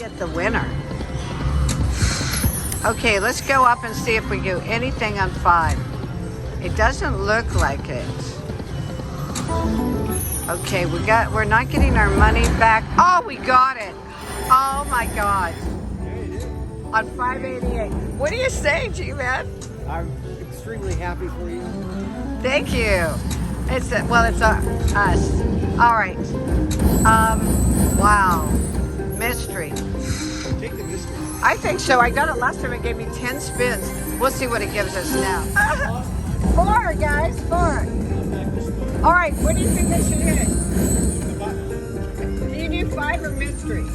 get the winner. Okay, let's go up and see if we do anything on 5. It doesn't look like it. Okay, we're not getting our money back. Oh, we got it. Oh my God. On 588. What do you say, GMAn? I'm extremely happy for you. Thank you. It's us. All right. Wow. Mystery. Take the mystery. I think so. I got it last time. It gave me 10 spins. We'll see what it gives us now. 4, guys. 4. All right. What do you think I should hit? Do you do 5 or mystery?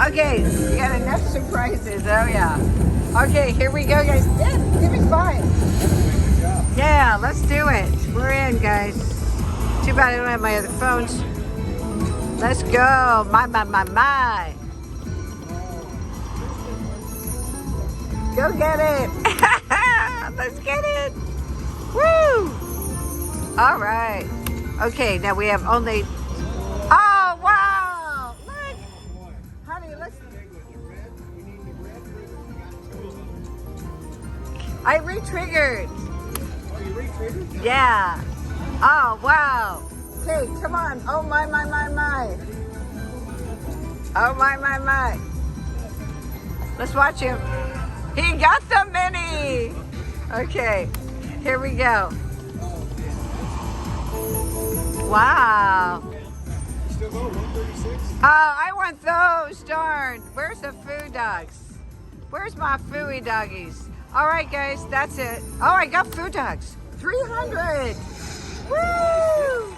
Okay. You got enough surprises. Oh, yeah. Okay. Here we go, guys. Yeah, give me 5. Yeah, let's do it. We're in, guys. Too bad I don't have my other phones. Let's go. My. Go get it. Let's get it. Woo. All right. Okay, now we have only... Oh, wow. Look. Honey, let's... I re-triggered. Oh, you re-triggered? Yeah. Oh, wow. Okay, come on. Oh, my. Oh, my. Let's watch him. He got the mini. Okay, here we go. Wow. Still going 136? Oh, I want those. Darn. Where's the food dogs? Where's my fooey doggies? All right, guys, that's it. Oh, I got food dogs. 300. Woo!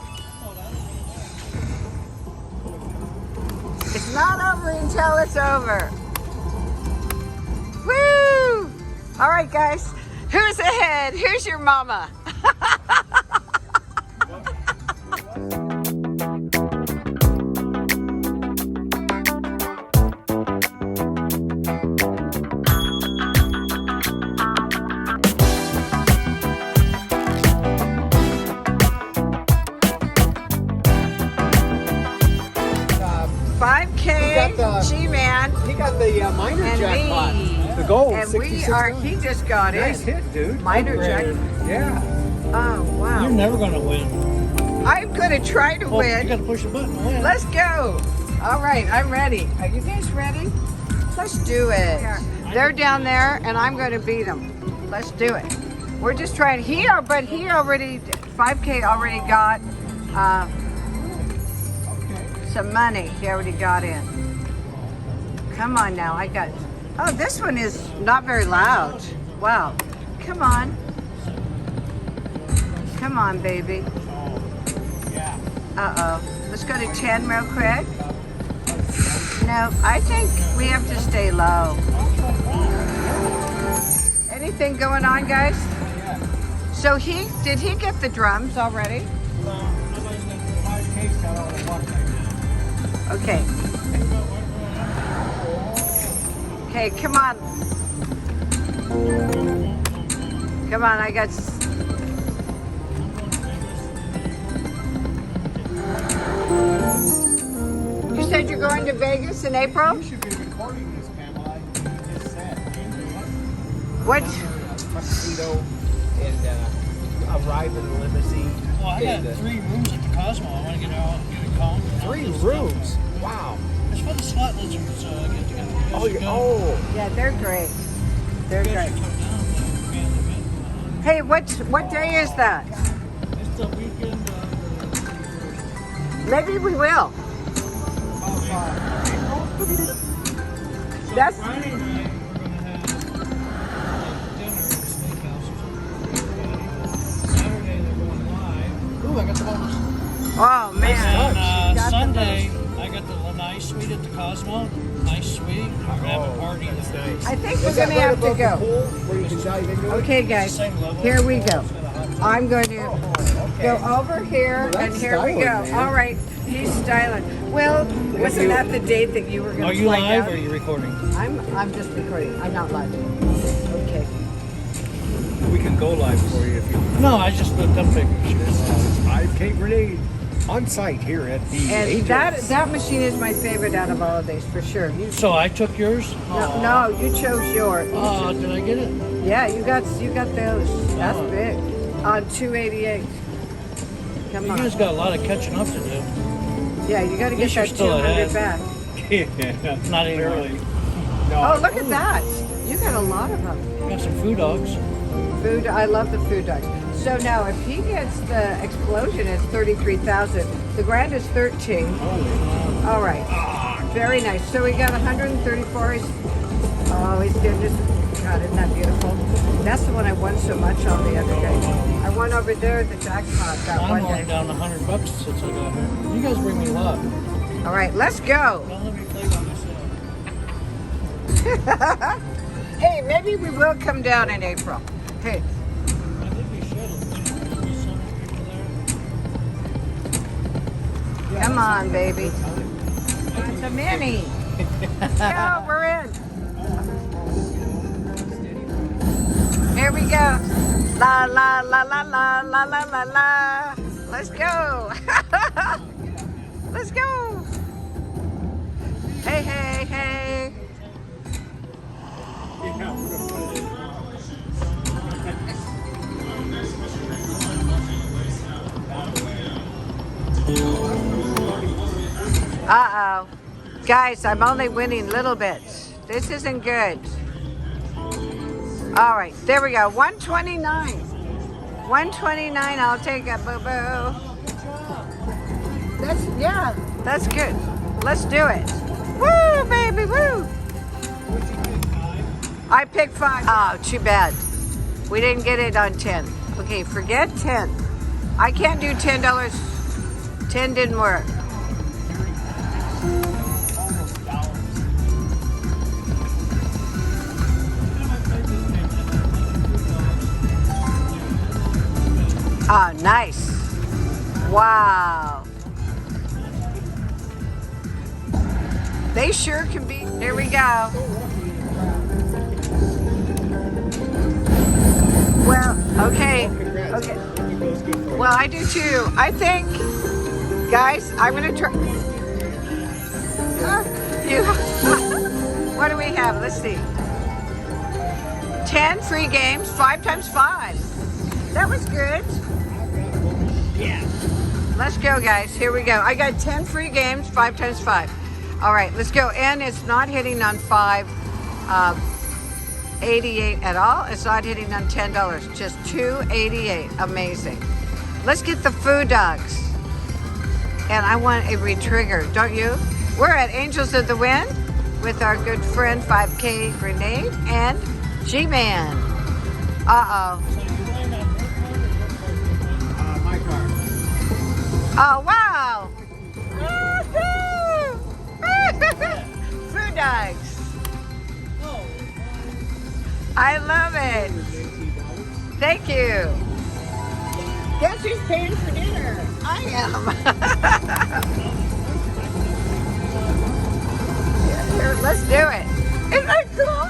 It's not over until it's over. Woo! All right, guys. Who's ahead? Who's your mama? GMAn. He got the minor and jackpot. Me. The gold. And we are. He just got nice it. hit, dude. Minor jackpot. Yeah. Oh wow. You're never gonna win. I'm gonna try to win. You gotta push a button to win. Let's go. All right, I'm ready. Are you guys ready? Let's do it. They're down there, and I'm going to beat them. Let's do it. We're just trying. He already 5K already got some money. He already got in. Come on now. I got. Oh, this one is not very loud. Wow. Come on. Come on, baby. Uh-oh. Let's go to 10 real quick. No, I think we have to stay low. Anything going on, guys? So did he get the drums already? Okay. Okay, come on. Come on, I got... You said you're going to Vegas in April? You should be recording this, Pamela. It's sad. What? Tuxedo and arrive in a limousine. Well, I got 3 rooms at the Cosmo. I want to get it calm. 3 rooms? Wow. It's for the slot lizards get together. Yeah, they're great. They're great. Hey, what day is that? It's the weekend. Maybe we will. That's Friday night, we're going to have dinner at the steakhouse or something. Saturday, they're going live. Ooh, I got the bonus. oh man. And Got the Sunday, I got the nice suite at the Cosmo. Nice suite. We're going to have a party. That's nice. I think we're gonna have to go. Where you can dive into it? Okay, guys. Here we go. I'm going to go over here, Well, and that's here we go. styling, man. All right, he's styling. Well, wasn't that the date that you were going to Are you fly live out? or are you recording? I'm just recording. I'm not live. Okay. We can go live for you if you want. No, I just looked up pictures. 5K grenade. on site here at the And Angels. that machine is my favorite out of all of these for sure. So I took yours? No, you chose yours. Oh, did I get it? Yeah, you got those. That's big. On 288. Come You on. guys got a lot of catching up to do. Yeah, you got to get Guess you're that still 200 ahead. back. Yeah, Not anymore. clearly. No, Oh, look at that. You got a lot of them. Got some food dogs. Food, I love the food dogs. So now if he gets the explosion, it's 33,000. The grand is 13. All right. Very nice. So we got 134. He's doing this. God, isn't that beautiful? That's the one I won so much on the other day. I won over there at the jackpot that I'm one only day. down $100 since I got here. You guys bring me luck. All right, let's go. Don't let me play by myself. Hey, maybe we will come down in April. Hey, I think we should. There's so many people there. come on, baby. It's a mini. Go, we're in. Here we go. La la la la la la la la la. Let's go. Let's go. Hey, hey, hey. Uh-oh. Guys, I'm only winning little bits. This isn't good. All right, there we go. 129. 129, I'll take it, boo-boo. That's good. Let's do it. Woo, baby, woo. I picked 5. Oh, too bad. We didn't get it on 10. Okay, forget 10. I can't do $10. 10 didn't work. Oh, nice. Wow. They sure can be. Here we go. Well, okay. Okay. Well, I do too. I think, guys, I'm going to try. You. What do we have? Let's see. 10 free games, 5 times 5. That was good. Yeah. Let's go, guys. Here we go. I got 10 free games, 5 times 5. All right, let's go. And it's not hitting on 5.88 at all. It's not hitting on $10. Just $2.88. Amazing. Let's get the food dogs. And I want a retrigger, don't you? We're at Angels of the Wind with our good friend 5K Grenade and GMAn. Uh-oh. My car. Oh, wow. Food dogs. I love it. Thank you. Guess who's paying for dinner? I am. Here, let's do it. Isn't that cool?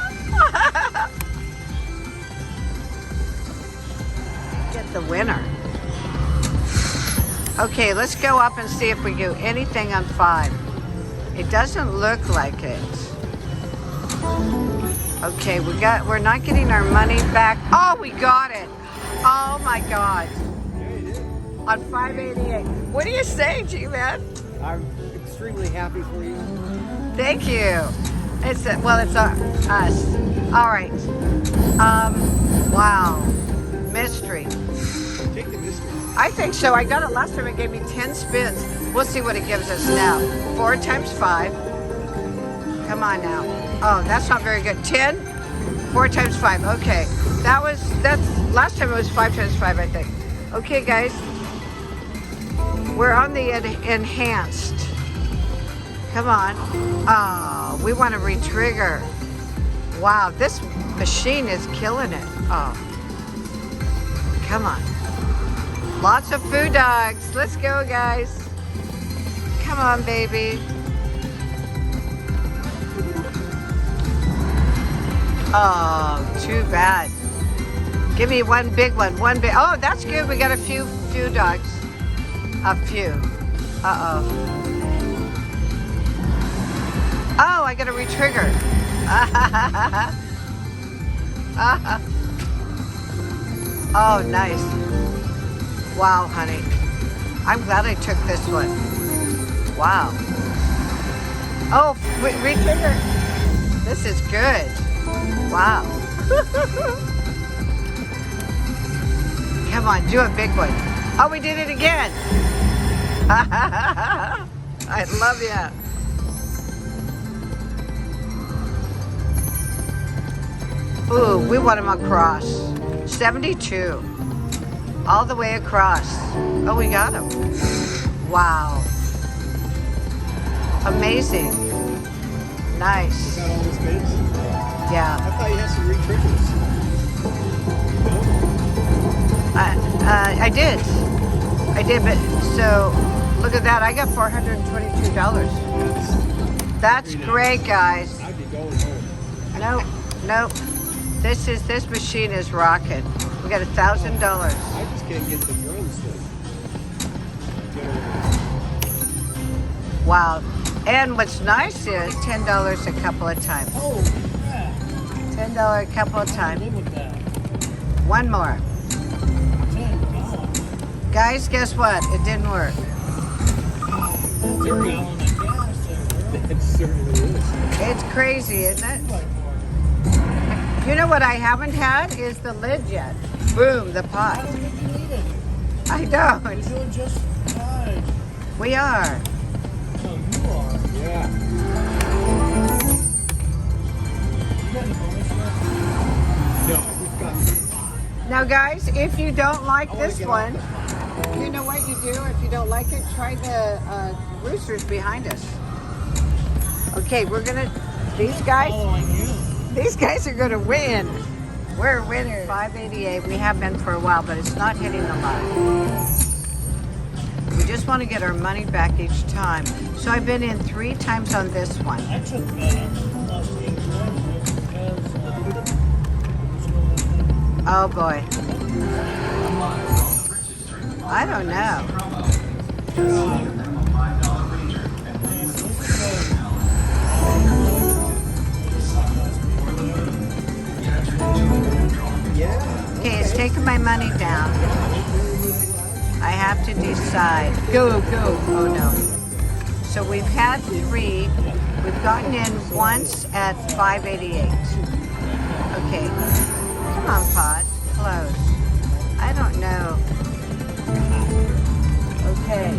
Get the winner. Okay, let's go up and see if we do anything on 5. It doesn't look like it. Okay, we're not getting our money back. Oh, we got it. Oh my God. On 588. What do you say, GMAn? I'm extremely happy for you. Thank you. It's us. All right. Wow. Mystery. Take the mystery. I think so. I got it last time. It gave me 10 spins. We'll see what it gives us now. 4 times 5. Come on now. Oh, that's not very good. 10, 4 times 5. Okay. That's last time it was 5 times 5, I think. Okay, guys. We're on the enhanced. Come on. Oh, we want to re-trigger. Wow, this machine is killing it. Oh. Come on. Lots of food dogs. Let's go, guys. Come on, baby. Oh, too bad. Give me one big one. Oh, that's good. We got a few dogs. A few. Uh-oh. Oh, I gotta retrigger. Oh, nice. Wow, honey. I'm glad I took this one. Wow. Oh, retrigger. This is good. Wow. Come on, do a big one. Oh, we did it again. I love you. Ooh, we want them across. 72. All the way across. Oh, we got them. Wow. Amazing. Nice. Is that all this bids? Yeah. I thought you had some retriggers. I did. I did, but so look at that. I got $422. That's great, guys. I'd be going home. Nope, nope. This machine is rocking. We got $1,000. I just can't get the drums to get over. Wow. And what's nice is $10 a couple of times. Oh, yeah. $10 a couple of I times. live with that. One more. $10. Guys, guess what? It didn't work. It's a gallon of gas there, girl. It certainly is. It's crazy, isn't it? Like more. You know what I haven't had is the lid yet. Boom, the I pot. don't think you need it. I You're don't. doing just fine. We are. No, you are. Yeah. You got any bonus yet? No, we've got. Now, guys, if you don't like I wanna this get one, off the pot. you know what you do? If you don't like it, try the roosters behind us. Okay, we're gonna. These guys are gonna win. We're winners. 588. We have been for a while, but it's not hitting the line. We just want to get our money back each time. So I've been in 3 times on this one. I took that last week just because Oh boy. I don't know. Yeah. Okay, it's taking my money down. I have to decide. Go, go. Oh no. So we've had 3. We've gotten in once at 588. Okay. Come on, Pod. Close. I don't know. Okay.